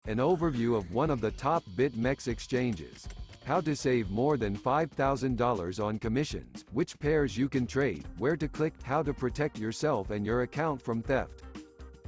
An overview of one of the top BitMEX exchanges. How to save more than $5,000 on commissions, which pairs you can trade, where to click, how to protect yourself and your account from theft.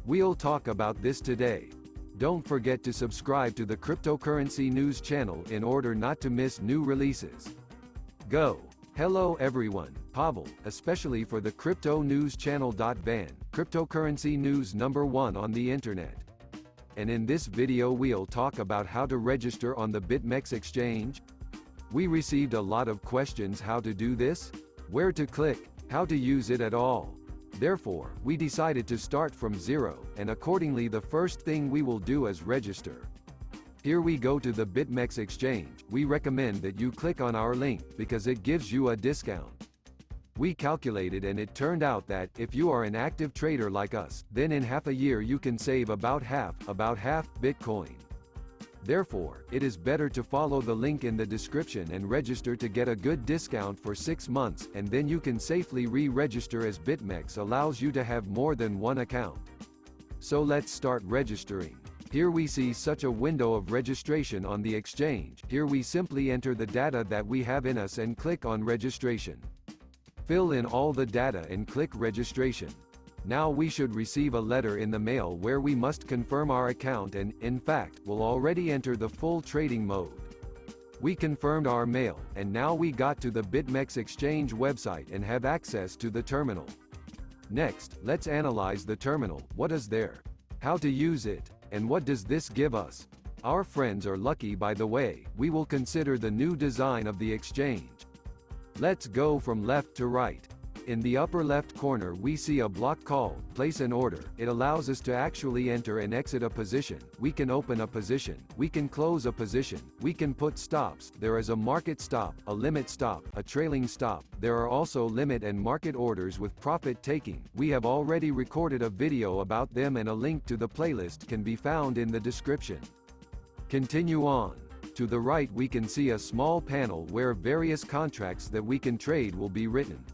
We'll talk about this today. Don't forget to subscribe to the Cryptocurrency News channel in order not to miss new releases. Go! Hello everyone, Pavel, especially for the CryptoNews.one, Cryptocurrency News #1 on the internet. And in this video we'll talk about how to register on the BitMEX exchange. We received a lot of questions how to do this, where to click, how to use it at all. Therefore, we decided to start from zero, and accordingly the first thing we will do is register. Here we go to the BitMEX exchange. We recommend that you click on our link, because it gives you a discount. We calculated and it turned out that, if you are an active trader like us, then in half a year you can save about half Bitcoin. Therefore, it is better to follow the link in the description and register to get a good discount for 6 months, and then you can safely re-register as BitMEX allows you to have more than one account. So let's start registering. Here we see such a window of registration on the exchange. Here we simply enter the data that we have in us and click on registration. Fill in all the data and click registration. Now we should receive a letter in the mail where we must confirm our account and, in fact, will already enter the full trading mode. We confirmed our mail, and now we got to the BitMEX exchange website and have access to the terminal. Next, let's analyze the terminal. What is there? How to use it? And what does this give us? Our friends are lucky, by the way. We will consider the new design of the exchange. Let's go from left to right. In the upper left corner we see a block called Place an Order. It allows us to actually enter and exit a position. We can open a position. We can close a position. We can put stops. There is a market stop, a limit stop, a trailing stop. There are also limit and market orders with profit taking. We have already recorded a video about them and a link to the playlist can be found in the description. Continue on. To the right we can see a small panel where various contracts that we can trade will be written.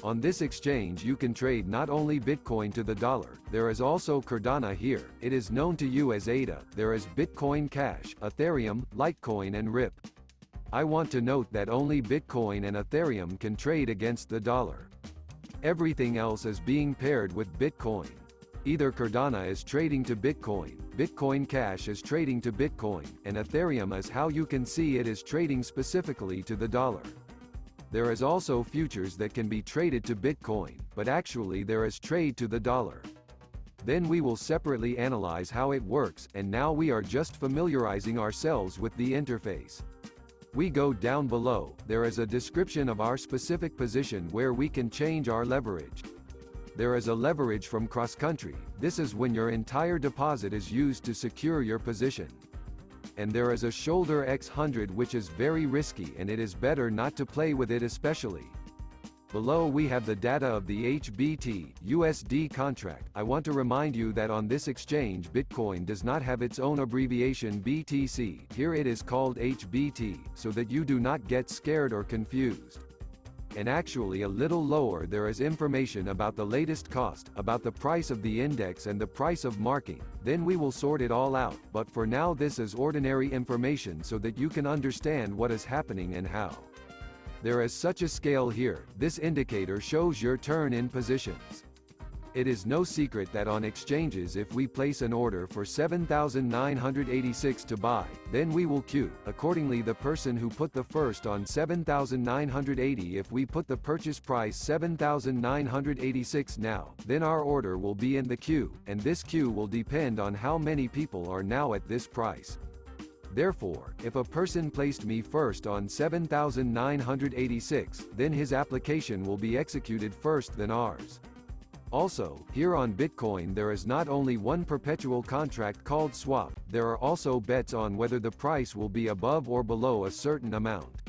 On this exchange you can trade not only Bitcoin to the dollar, there is also Cardano here. It is known to you as ADA. There is Bitcoin Cash, Ethereum, Litecoin and RIP. I want to note that only Bitcoin and Ethereum can trade against the dollar. Everything else is being paired with Bitcoin. Either Cardano is trading to Bitcoin, Bitcoin Cash is trading to Bitcoin, and Ethereum is how you can see it is trading specifically to the dollar. There is also futures that can be traded to Bitcoin, but actually there is trade to the dollar. Then we will separately analyze how it works, and now we are just familiarizing ourselves with the interface. We go down below, there is a description of our specific position where we can change our leverage. There is a leverage from cross-country. This is when your entire deposit is used to secure your position. And there is a shoulder X100 which is very risky and it is better not to play with it especially. Below we have the data of the HBT USD contract. I want to remind you that on this exchange Bitcoin does not have its own abbreviation BTC. Here it is called HBT, so that you do not get scared or confused. And actually a little lower there is information about the latest cost, about the price of the index and the price of marking. Then we will sort it all out, but for now this is ordinary information so that you can understand what is happening and how. There is such a scale here. This indicator shows your turn in positions. It is no secret that on exchanges if we place an order for 7,986 to buy, then we will queue. Accordingly the person who put the first on 7,980, if we put the purchase price 7,986 now, then our order will be in the queue, and this queue will depend on how many people are now at this price. Therefore, if a person placed me first on 7,986, then his application will be executed first than ours. Also, here on Bitcoin there is not only one perpetual contract called swap, there are also bets on whether the price will be above or below a certain amount.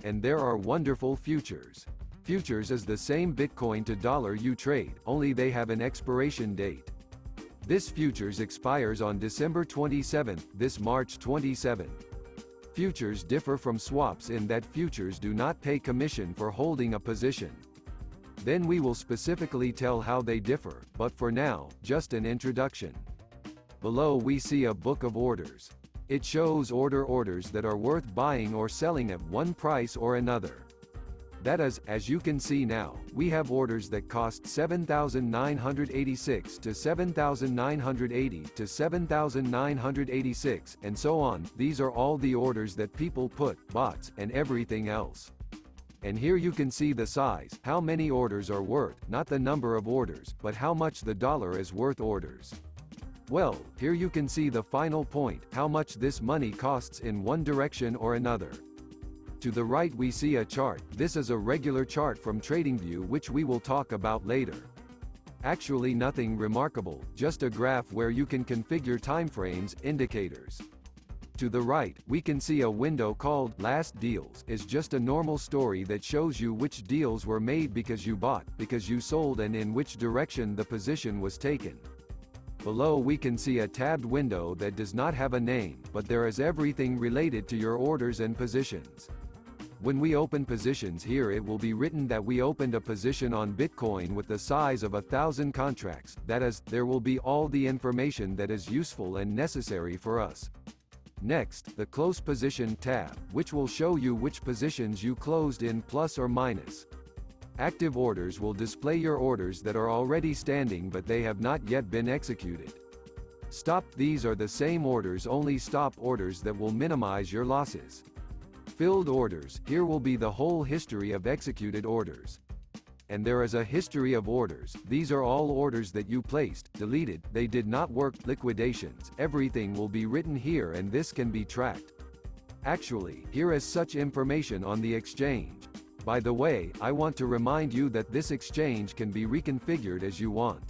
And there are wonderful futures. Futures is the same Bitcoin to dollar you trade, only they have an expiration date. This futures expires on December 27th, this March 27th. Futures differ from swaps in that futures do not pay commission for holding a position. Then we will specifically tell how they differ, but for now, just an introduction. Below we see a book of orders. It shows orders that are worth buying or selling at one price or another. That is, as you can see now, we have orders that cost $7,986 to $7,980 to $7,986, and so on. These are all the orders that people put, bots, and everything else. And here you can see the size, how many orders are worth, not the number of orders, but how much the dollar is worth orders. Well, here you can see the final point, how much this money costs in one direction or another. To the right we see a chart. This is a regular chart from TradingView which we will talk about later. Actually nothing remarkable, just a graph where you can configure timeframes, indicators. To the right, we can see a window called Last Deals. Is just a normal story that shows you which deals were made because you bought, because you sold, and in which direction the position was taken. Below we can see a tabbed window that does not have a name, but there is everything related to your orders and positions. When we open positions here, it will be written that we opened a position on Bitcoin with the size of 1,000 contracts. That is, there will be all the information that is useful and necessary for us. Next, the Close Position tab, which will show you which positions you closed in plus or minus. Active orders will display your orders that are already standing but they have not yet been executed. Stop, these are the same orders, only stop orders that will minimize your losses. Filled orders, here will be the whole history of executed orders. And there is a history of orders. These are all orders that you placed, deleted, they did not work, liquidations, everything will be written here, and this can be tracked. Actually, here is such information on the exchange. By the way, I want to remind you that this exchange can be reconfigured as you want.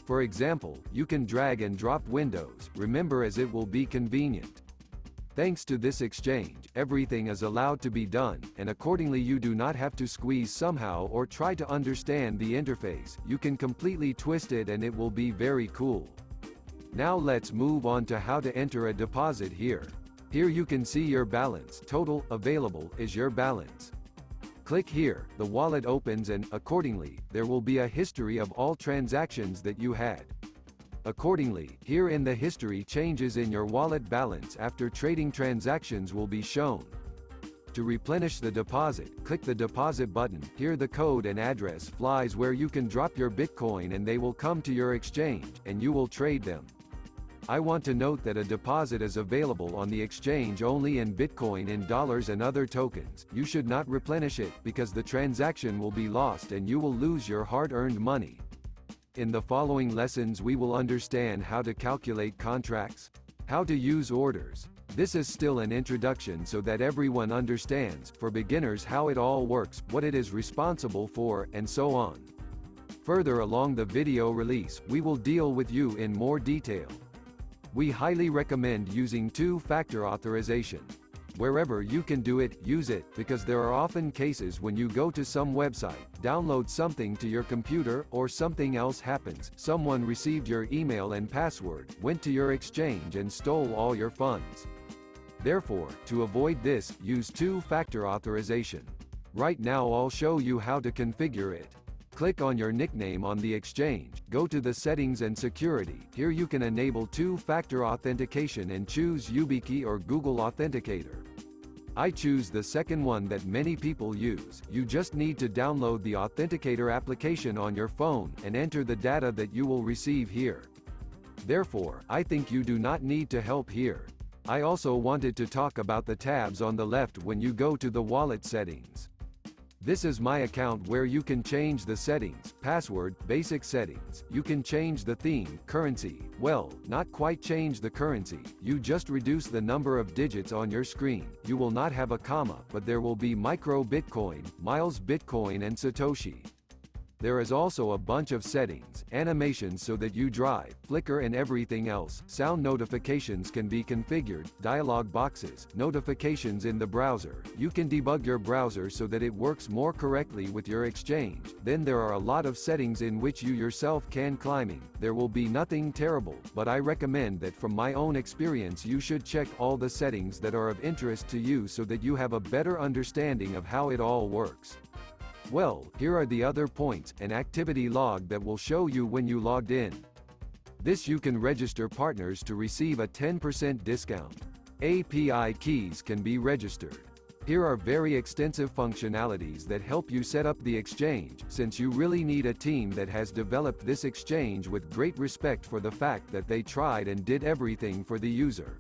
For example, you can drag and drop windows, remember, as it will be convenient. Thanks to this exchange, everything is allowed to be done, and accordingly you do not have to squeeze somehow or try to understand the interface. You can completely twist it and it will be very cool. Now let's move on to how to enter a deposit here. Here you can see your balance. Total available is your balance. Click here, the wallet opens, and, accordingly, there will be a history of all transactions that you had. Accordingly, here in the history, changes in your wallet balance after trading transactions will be shown. To replenish the deposit, click the deposit button. Here the code and address flies where you can drop your Bitcoin and they will come to your exchange, and you will trade them. I want to note that a deposit is available on the exchange only in Bitcoin, in dollars and other tokens. You should not replenish it, because the transaction will be lost and you will lose your hard-earned money. In the following lessons we will understand how to calculate contracts, how to use orders. This is still an introduction so that everyone understands, for beginners, how it all works, what it is responsible for, and so on. Further along the video release, we will deal with you in more detail. We highly recommend using two-factor authorization. Wherever you can do it, use it, because there are often cases when you go to some website, download something to your computer, or something else happens, someone received your email and password, went to your exchange and stole all your funds. Therefore, to avoid this, use two-factor authorization. Right now I'll show you how to configure it. Click on your nickname on the exchange, go to the Settings and Security. Here you can enable two-factor authentication and choose YubiKey or Google Authenticator. I choose the second one that many people use. You just need to download the Authenticator application on your phone and enter the data that you will receive here. Therefore, I think you do not need to help here. I also wanted to talk about the tabs on the left when you go to the wallet settings. This is my account where you can change the settings, password, basic settings. You can change the theme, currency. Well, not quite change the currency. You just reduce the number of digits on your screen. You will not have a comma, but there will be micro Bitcoin, miles Bitcoin, and Satoshi. There is also a bunch of settings, animations so that you drive, flicker, and everything else. Sound notifications can be configured, dialog boxes, notifications in the browser. You can debug your browser so that it works more correctly with your exchange. Then there are a lot of settings in which you yourself can climbing. There will be nothing terrible, but I recommend that from my own experience you should check all the settings that are of interest to you so that you have a better understanding of how it all works. Well, here are the other points, an activity log that will show you when you logged in. This you can register partners to receive a 10% discount. API keys can be registered. Here are very extensive functionalities that help you set up the exchange, since you really need a team that has developed this exchange with great respect for the fact that they tried and did everything for the user.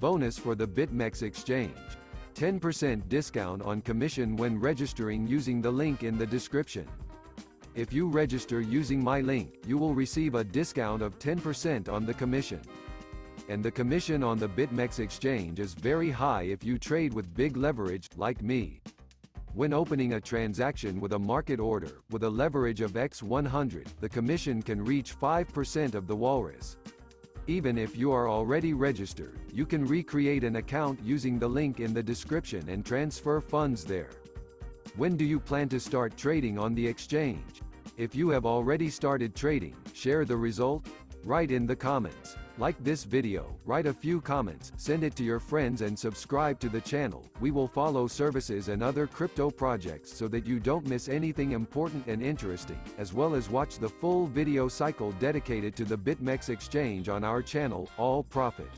Bonus for the BitMEX exchange. 10% discount on commission when registering using the link in the description. If you register using my link, you will receive a discount of 10% on the commission. And the commission on the BitMEX exchange is very high if you trade with big leverage, like me. When opening a transaction with a market order, with a leverage of X100, the commission can reach 5% of the walrus. Even if you are already registered, you can recreate an account using the link in the description and transfer funds there. When do you plan to start trading on the exchange? If you have already started trading, share the result? Write in the comments. Like this video, write a few comments, send it to your friends and subscribe to the channel. We will follow services and other crypto projects so that you don't miss anything important and interesting, as well as watch the full video cycle dedicated to the BitMEX exchange on our channel, All Profit.